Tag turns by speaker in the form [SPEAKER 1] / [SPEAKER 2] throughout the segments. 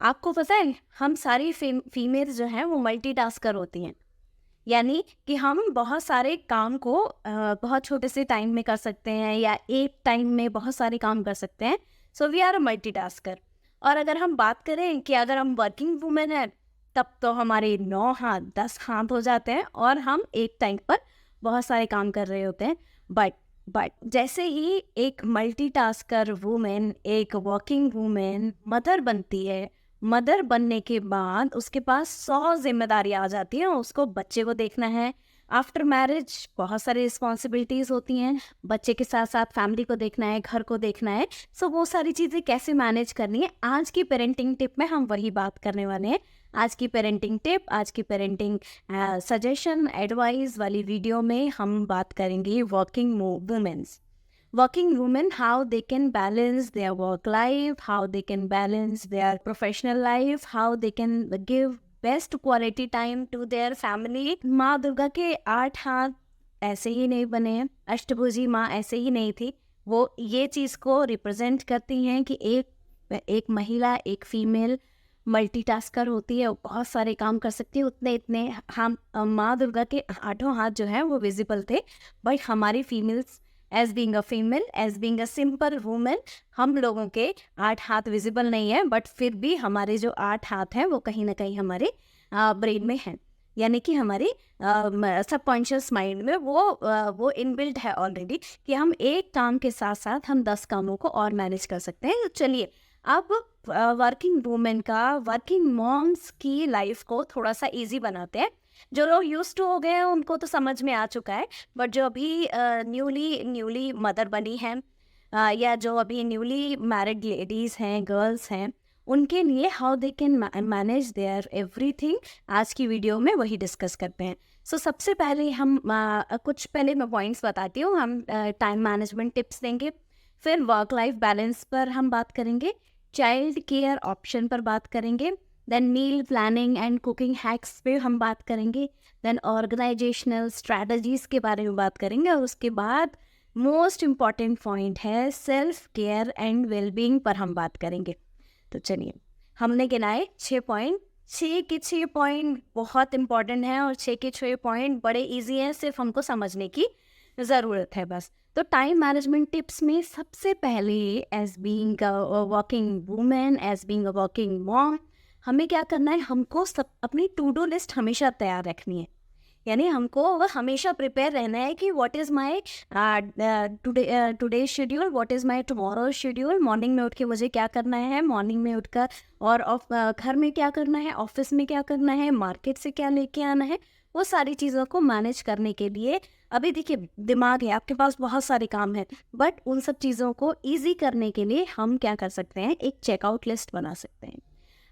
[SPEAKER 1] आपको पता है हम सारी फीमेल जो हैं वो मल्टीटास्कर होती हैं। यानी कि हम बहुत सारे काम को बहुत छोटे से टाइम में कर सकते हैं या एक टाइम में बहुत सारे काम कर सकते हैं। So we are a multitasker. और अगर हम बात करें कि अगर हम वर्किंग वुमेन हैं, तब तो हमारे 9 हाथ 10 हाथ हो जाते हैं और हम एक टाइम पर बहुत सारे काम कर रहे होते हैं। बट जैसे ही एक मल्टीटास्कर वुमेन, एक वर्किंग वुमेन मदर बनती है, मदर बनने के बाद उसके पास 100 जिम्मेदारियां आ जाती हैं। उसको बच्चे को देखना है, आफ्टर मैरिज बहुत सारी रिस्पॉन्सिबिलिटीज होती हैं, बच्चे के साथ साथ फैमिली को देखना है, घर को देखना है। सो वो सारी चीज़ें कैसे मैनेज करनी है, आज की पेरेंटिंग टिप में हम वही बात करने वाले हैं। आज की पेरेंटिंग टिप, आज की पेरेंटिंग सजेशन एडवाइस वाली वीडियो में हम बात करेंगे working womens, working women, how they can balance their work life, how they can balance their professional life, how they can give best quality time to their family. माँ दुर्गा के 8 हाथ ऐसे ही नहीं बने हैं, अष्टभुजी माँ ऐसे ही नहीं थी। वो ये चीज़ को रिप्रेजेंट करती हैं कि एक महिला, एक फीमेल मल्टीटास्कर होती है, वो बहुत सारे काम कर सकती है। उतने इतने हम माँ दुर्गा के 8 हाथ जो है वो विजिबल थे। बट हमारी females, as being a female, as being a simple women, हम लोगों के 8 हाथ विजिबल नहीं है। बट फिर भी हमारे जो 8 हाथ हैं वो कहीं ना कहीं हमारे ब्रेन में हैं। यानी कि हमारी सबकॉन्शियस माइंड में वो इनबिल्ट है ऑलरेडी कि हम एक काम के साथ साथ हम 10 कामों को और मैनेज कर सकते हैं। तो चलिए अब वर्किंग वुमेन का, वर्किंग मॉम्स की लाइफ को थोड़ा सा इजी बनाते हैं। जो लोग यूज टू हो गए हैं उनको तो समझ में आ चुका है, बट जो अभी न्यूली मदर बनी हैं या जो अभी न्यूली मैरिड लेडीज़ हैं, गर्ल्स हैं, उनके लिए how they can manage there everything, आज की वीडियो में वही डिस्कस करते हैं। सो सबसे पहले हम कुछ पहले मैं पॉइंट्स बताती हूँ। हम टाइम मैनेजमेंट टिप्स देंगे, फिर वर्क लाइफ बैलेंस पर हम बात करेंगे, चाइल्ड केयर ऑप्शन पर बात करेंगे, then meal planning and cooking hacks पे हम बात करेंगे, देन ऑर्गेनाइजेशनल स्ट्रैटेजीज के बारे में बात करेंगे, और उसके बाद मोस्ट इम्पॉर्टेंट पॉइंट है सेल्फ केयर एंड वेलबींग पर हम बात करेंगे। तो चलिए, हमने गिनाए 6 पॉइंट। 6 के 6 पॉइंट बहुत इंपॉर्टेंट हैं और 6 के 6 पॉइंट बड़े इजी हैं, सिर्फ हमको समझने की ज़रूरत है बस। तो टाइम मैनेजमेंट टिप्स में सबसे पहले, as being a working women, as being a working mom, हमें क्या करना है, हमको सब अपनी टू डू लिस्ट हमेशा तैयार रखनी है। यानी हमको वो हमेशा प्रिपेयर रहना है कि what is my today schedule, what is my tomorrow schedule. Morning में उठ के मुझे क्या करना है, मॉर्निंग में उठकर और घर में क्या करना है, ऑफिस में क्या करना है, मार्केट से क्या लेके आना है। वो सारी चीज़ों को मैनेज करने के लिए, अभी देखिए दिमाग है आपके पास, बहुत सारे काम हैं, बट उन सब चीज़ों को ईजी करने के लिए हम क्या कर सकते हैं, एक चेकआउट लिस्ट बना सकते हैं।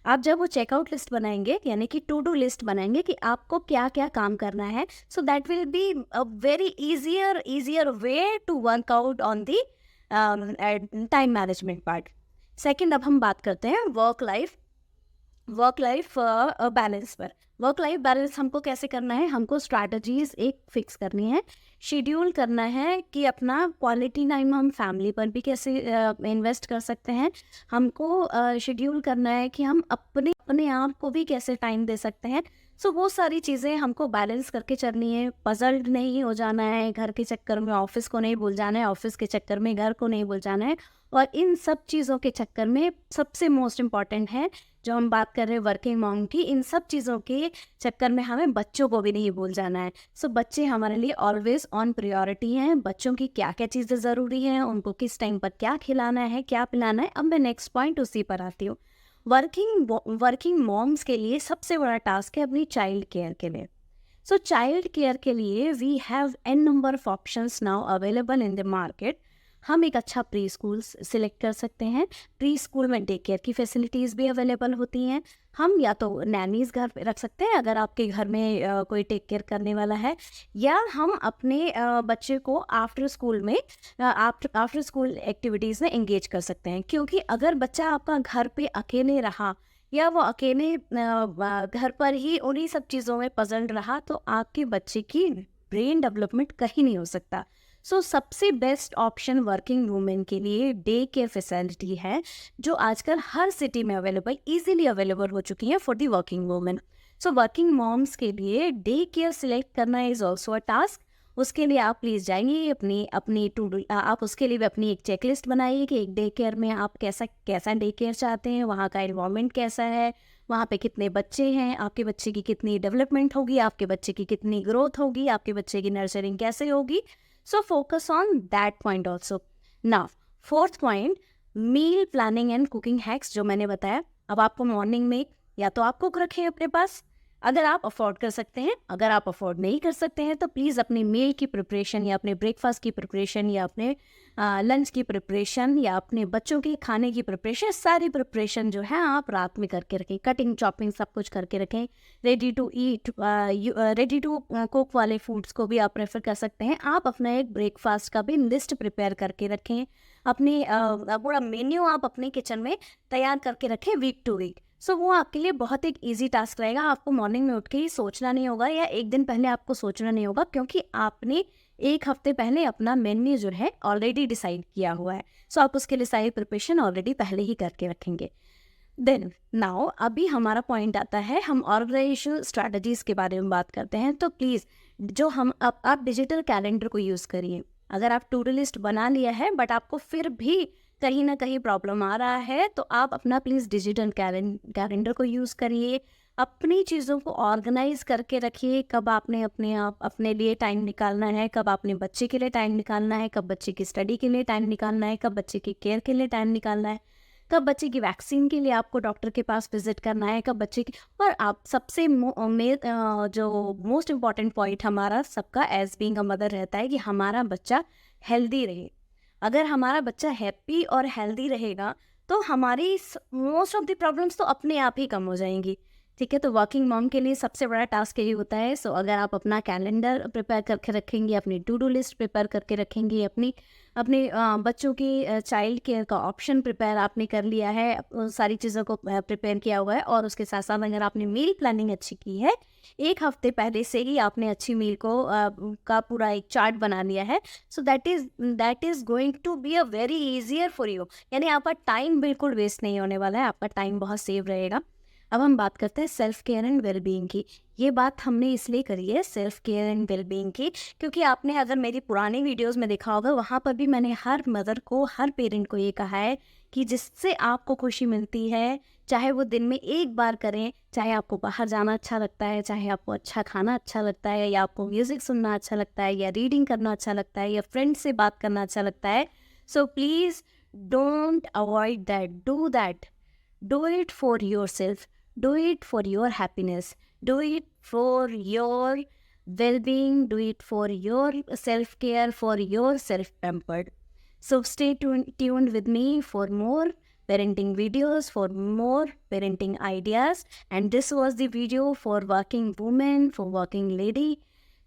[SPEAKER 1] आप जब वो चेकआउट लिस्ट बनाएंगे, यानी कि टू डू लिस्ट बनाएंगे कि आपको क्या क्या काम करना है, so that will be a very easier way to work out on the time management part. Second, अब हम बात करते हैं वर्क लाइफ बैलेंस पर। वर्क लाइफ बैलेंस हमको कैसे करना है, हमको स्ट्रैटेजीज एक फिक्स करनी है, शेड्यूल करना है कि अपना क्वालिटी टाइम हम फैमिली पर भी कैसे इन्वेस्ट कर सकते हैं। हमको शेड्यूल करना है कि हम अपने अपने आप को भी कैसे टाइम दे सकते हैं। सो वो सारी चीज़ें हमको बैलेंस करके चलनी है। पजल्ड नहीं हो जाना है, घर के चक्कर में ऑफिस को नहीं भूल जाना है, ऑफिस के चक्कर में घर को नहीं भूल जाना है। और इन सब चीज़ों के चक्कर में सबसे मोस्ट इम्पॉर्टेंट है, जो हम बात कर रहे हैं वर्किंग मॉम की, इन सब चीज़ों के चक्कर में हमें बच्चों को भी नहीं भूल जाना है। सो बच्चे हमारे लिए ऑलवेज ऑन प्रायोरिटी हैं। बच्चों की क्या क्या चीज़ें ज़रूरी हैं, उनको किस टाइम पर क्या खिलाना है, क्या पिलाना है। अब मैं नेक्स्ट पॉइंट उसी पर आती हूँ। वर्किंग मॉम्स के लिए सबसे बड़ा टास्क है अपनी चाइल्ड केयर के लिए। सो चाइल्ड केयर के लिए we have an number of options now available in the market. हम एक अच्छा प्री स्कूल सिलेक्ट कर सकते हैं। प्री स्कूल में डे केयर की फैसिलिटीज़ भी अवेलेबल होती हैं। हम या तो नैनीज़ घर पे रख सकते हैं अगर आपके घर में कोई टेक केयर करने वाला है, या हम अपने बच्चे को आफ्टर स्कूल में आफ्टर स्कूल एक्टिविटीज़ में एंगेज कर सकते हैं। क्योंकि अगर बच्चा आपका घर पे अकेले रहा या वो अकेले घर पर ही उन्हीं सब चीज़ों में पजल रहा, तो आपके बच्चे की ब्रेन डेवलपमेंट कहीं नहीं हो सकता। सो सबसे बेस्ट ऑप्शन वर्किंग वुमेन के लिए डे केयर फैसिलिटी है, जो आजकल हर सिटी में अवेलेबल, इजीली अवेलेबल हो चुकी है for the working women. So working moms के लिए डे केयर सिलेक्ट करना इज़ ऑल्सो अ टास्क। उसके लिए आप प्लीज़ जाइए अपनी अपनी टू डू, आप उसके लिए भी अपनी एक चेकलिस्ट बनाइए कि एक डे केयर में आप कैसा कैसा डे केयर चाहते हैं, वहाँ का एनवायरनमेंट कैसा है, वहाँ पे कितने बच्चे हैं, आपके बच्चे की कितनी डेवलपमेंट होगी, आपके बच्चे की कितनी ग्रोथ होगी, आपके बच्चे की नर्सरिंग कैसे होगी। So focus on that point also. Now fourth point, meal planning and cooking hacks, जो मैंने बताया। अब आपको मॉर्निंग में या तो आप कुक रखें अपने पास, अगर आप अफोर्ड कर सकते हैं। अगर आप अफोर्ड नहीं कर सकते हैं तो प्लीज़ अपनी मील की प्रिपरेशन या अपने ब्रेकफास्ट की प्रिपरेशन या अपने लंच की प्रिपरेशन या अपने बच्चों के खाने की प्रिपरेशन, सारी प्रिपरेशन जो है आप रात में करके रखें। कटिंग चॉपिंग सब कुछ करके रखें। Ready to eat, ready to cook वाले फूड्स को भी आप प्रेफर कर सकते हैं। आप अपना एक ब्रेकफास्ट का भी लिस्ट प्रिपेयर करके रखें। अपनी पूरा मेन्यू आप अपने किचन में तैयार करके रखें वीक टू वीक। सो वो आपके लिए बहुत एक ईजी टास्क रहेगा। आपको मॉर्निंग में उठ के ही सोचना नहीं होगा या एक दिन पहले आपको सोचना नहीं होगा, क्योंकि आपने एक हफ्ते पहले अपना मेन्यू जो है ऑलरेडी डिसाइड किया हुआ है। सो आप उसके लिए सारी प्रिपरेशन ऑलरेडी पहले ही करके रखेंगे। देन नाउ अभी हमारा पॉइंट आता है, हम ऑर्गेनाइजेशनल स्ट्रैटेजीज के बारे में बात करते हैं। तो प्लीज़ जो हम आप डिजिटल कैलेंडर को यूज़ करिए। अगर आप टू डू लिस्ट बना लिया है बट आपको फिर भी कहीं ना कहीं प्रॉब्लम आ रहा है, तो आप अपना प्लीज़ डिजिटल कैलेंडर को यूज़ करिए। अपनी चीज़ों को ऑर्गेनाइज करके रखिए। कब आपने अपने लिए टाइम निकालना है, कब आपने बच्चे के लिए टाइम निकालना है, कब बच्चे की स्टडी के लिए टाइम निकालना है, कब बच्चे की केयर के लिए टाइम निकालना है, कब बच्चे की वैक्सीन के लिए आपको डॉक्टर के पास विजिट करना है, कब बच्चे की। और आप सबसे जो मोस्ट इम्पॉर्टेंट पॉइंट हमारा सबका एज बीइंग अ मदर रहता है कि हमारा बच्चा हेल्दी रहे। अगर हमारा बच्चा हैप्पी और हेल्दी रहेगा तो हमारी मोस्ट ऑफ द प्रॉब्लम्स तो अपने आप ही कम हो जाएंगी। ठीक है, तो वर्किंग मॉम के लिए सबसे बड़ा टास्क यही होता है। सो अगर आप अपना कैलेंडर प्रिपेयर करके रखेंगे, अपनी टू डू लिस्ट प्रिपेयर करके रखेंगे, अपने बच्चों की चाइल्ड केयर का ऑप्शन प्रिपेयर आपने कर लिया है, सारी चीज़ों को प्रिपेयर किया हुआ है, और उसके साथ साथ अगर आपने मील प्लानिंग अच्छी की है, एक हफ्ते पहले से ही आपने अच्छी मील को का पूरा एक चार्ट बना लिया है, so that is going to be a very easier for you. यानी आपका टाइम बिल्कुल वेस्ट नहीं होने वाला है, आपका टाइम बहुत सेव रहेगा। अब हम बात करते हैं सेल्फ केयर एंड वेलबींग की। ये बात हमने इसलिए करी है सेल्फ केयर एंड वेलबींग की, क्योंकि आपने अगर मेरी पुरानी वीडियोस में देखा होगा, वहाँ पर भी मैंने हर मदर को, हर पेरेंट को ये कहा है कि जिससे आपको खुशी मिलती है, चाहे वो दिन में एक बार करें, चाहे आपको बाहर जाना अच्छा लगता है, चाहे आपको अच्छा खाना अच्छा लगता है, या आपको म्यूज़िक सुनना अच्छा लगता है, या रीडिंग करना अच्छा लगता है, या फ्रेंड से बात करना अच्छा लगता है। So please don't avoid that, do that, do it for your self, do it for your happiness, do it for your well-being, do it for your self-care, for your self-pampered. So stay tuned with me for more parenting videos, for more parenting ideas. And this was the video for working women, for working lady,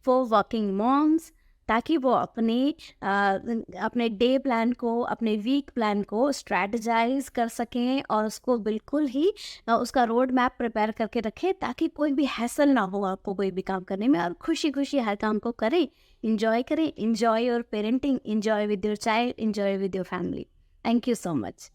[SPEAKER 1] for working moms, ताकि वो अपने day plan को, अपने week plan को strategise कर सकें और उसको बिल्कुल ही उसका रोड मैप प्रिपेयर करके रखें, ताकि कोई भी हैसल ना हो आपको कोई भी काम करने में, और खुशी खुशी हर काम को करें, इंजॉय करें। Enjoy your parenting, enjoy with your child, enjoy with your family. Thank you so much.